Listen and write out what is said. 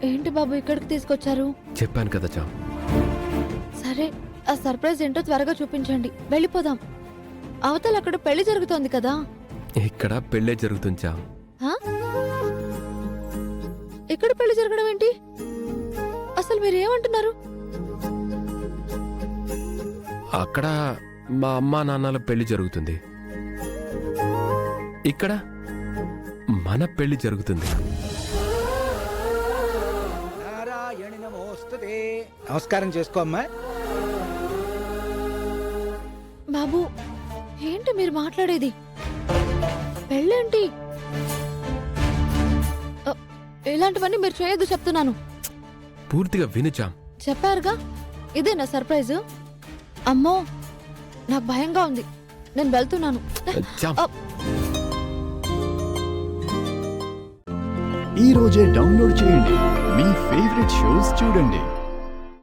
ఏంటి బాబు ఇక్కడికి తీసుకొచ్చారు? చెప్పాను కదా జామ్. సరే, ఆ సర్ప్రైజ్ ఏంటో త్వరగా చూపించండి, వెళ్ళిపోదాం. అవతల అక్కడ పెళ్లి జరుగుతోంది కదా. ఇక్కడ పెళ్ళే జరుగుతుంది జామ్. ఆ? ఇక్కడ పెళ్లి జరగడం ఏంటి? అసలు మీరేమంటున్నారు? అక్కడ మా అమ్మా నాన్నల పెళ్లి జరుగుతుంది, ఇక్కడ మన పెళ్లి జరుగుతుంది. నారాయణ నమోస్తుతే. నమస్కారం చేసుకో అమ్మా. బాబు, ఏంటి మీరు మాట్లాడేది? పెళ్ళేంటి? ఇలాంటివన్నీ మీరు చేయొద్దు చెప్తున్నాను. పూర్తిగా విను జామ్. చెప్పారుగా, ఇదే నా సర్ప్రైజ్. అమ్మో, నాకు భయంగా ఉంది, నేను వెళ్తున్నాను. జామ్. ఈ రోజే డౌన్లోడ్ చేయండి, మీ ఫేవరెట్ షోస్ చూడండి.